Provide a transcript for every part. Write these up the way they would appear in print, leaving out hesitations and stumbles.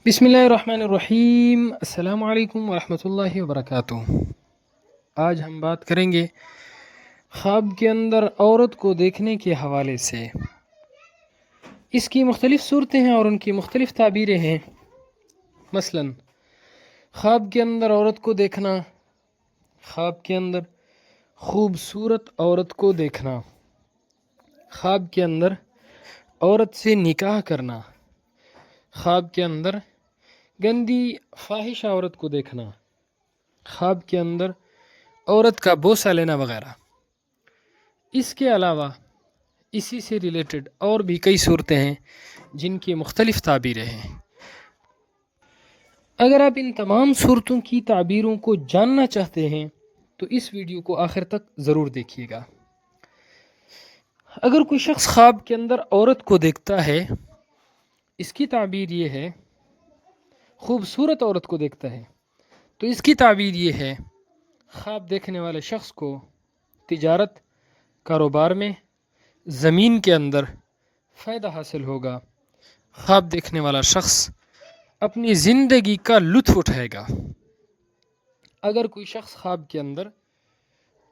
بسم اللہ الرحمن الرحیم۔ السلام علیکم ورحمۃ اللہ وبرکاتہ۔ آج ہم بات کریں گے خواب کے اندر عورت کو دیکھنے کے حوالے سے۔ اس کی مختلف صورتیں ہیں اور ان کی مختلف تعبیریں ہیں۔ مثلا خواب کے اندر عورت کو دیکھنا، خواب کے اندر خوبصورت عورت کو دیکھنا، خواب کے اندر عورت سے نکاح کرنا، خواب کے اندر گندی فاحش عورت کو دیکھنا، خواب کے اندر عورت کا بوسہ لینا وغیرہ۔ اس کے علاوہ اسی سے ریلیٹڈ اور بھی کئی صورتیں ہیں جن کی مختلف تعبیریں ہیں۔ اگر آپ ان تمام صورتوں کی تعبیروں کو جاننا چاہتے ہیں تو اس ویڈیو کو آخر تک ضرور دیکھیے گا۔ اگر کوئی شخص خواب کے اندر عورت کو دیکھتا ہے، اس کی تعبیر یہ ہے، خوبصورت عورت کو دیکھتا ہے تو اس کی تعبیر یہ ہے، خواب دیکھنے والے شخص کو تجارت، کاروبار میں، زمین کے اندر فائدہ حاصل ہوگا۔ خواب دیکھنے والا شخص اپنی زندگی کا لطف اٹھائے گا۔ اگر کوئی شخص خواب کے اندر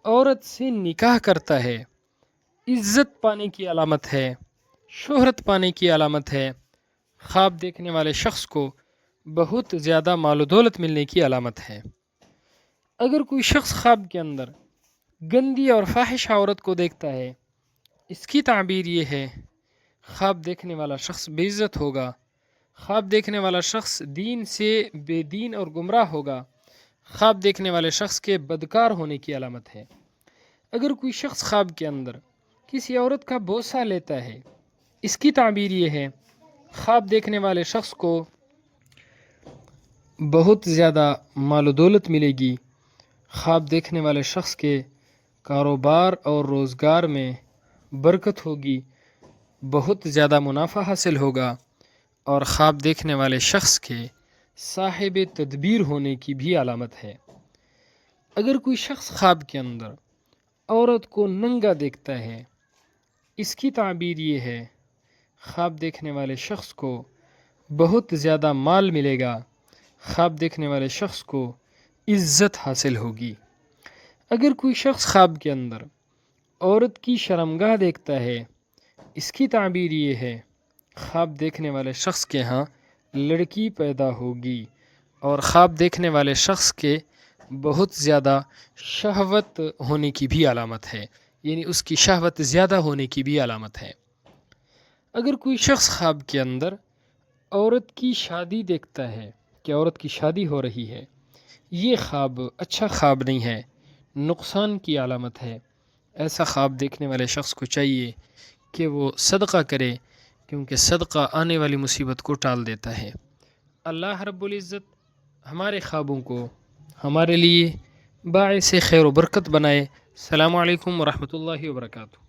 عورت سے نکاح کرتا ہے، عزت پانے کی علامت ہے، شہرت پانے کی علامت ہے۔ خواب دیکھنے والے شخص کو بہت زیادہ مال و دولت ملنے کی علامت ہے۔ اگر کوئی شخص خواب کے اندر گندی اور فاحش عورت کو دیکھتا ہے، اس کی تعبیر یہ ہے، خواب دیکھنے والا شخص بے عزت ہوگا۔ خواب دیکھنے والا شخص دین سے بے دین اور گمراہ ہوگا۔ خواب دیکھنے والے شخص کے بدکار ہونے کی علامت ہے۔ اگر کوئی شخص خواب کے اندر کسی عورت کا بوسہ لیتا ہے، اس کی تعبیر یہ ہے، خواب دیکھنے والے شخص کو بہت زیادہ مال و دولت ملے گی۔ خواب دیکھنے والے شخص کے کاروبار اور روزگار میں برکت ہوگی، بہت زیادہ منافع حاصل ہوگا، اور خواب دیکھنے والے شخص کے صاحب تدبیر ہونے کی بھی علامت ہے۔ اگر کوئی شخص خواب کے اندر عورت کو ننگا دیکھتا ہے، اس کی تعبیر یہ ہے، خواب دیکھنے والے شخص کو بہت زیادہ مال ملے گا، خواب دیکھنے والے شخص کو عزت حاصل ہوگی۔ اگر کوئی شخص خواب کے اندر عورت کی شرمگاہ دیکھتا ہے، اس کی تعبیر یہ ہے، خواب دیکھنے والے شخص کے ہاں لڑکی پیدا ہوگی، اور خواب دیکھنے والے شخص کے بہت زیادہ شہوت ہونے کی بھی علامت ہے، یعنی اس کی شہوت زیادہ ہونے کی بھی علامت ہے۔ اگر کوئی شخص خواب کے اندر عورت کی شادی دیکھتا ہے کہ عورت کی شادی ہو رہی ہے، یہ خواب اچھا خواب نہیں ہے، نقصان کی علامت ہے۔ ایسا خواب دیکھنے والے شخص کو چاہیے کہ وہ صدقہ کرے، کیونکہ صدقہ آنے والی مصیبت کو ٹال دیتا ہے۔ اللہ رب العزت ہمارے خوابوں کو ہمارے لیے باعث خیر و برکت بنائے۔ السلام علیکم ورحمۃ اللہ وبرکاتہ۔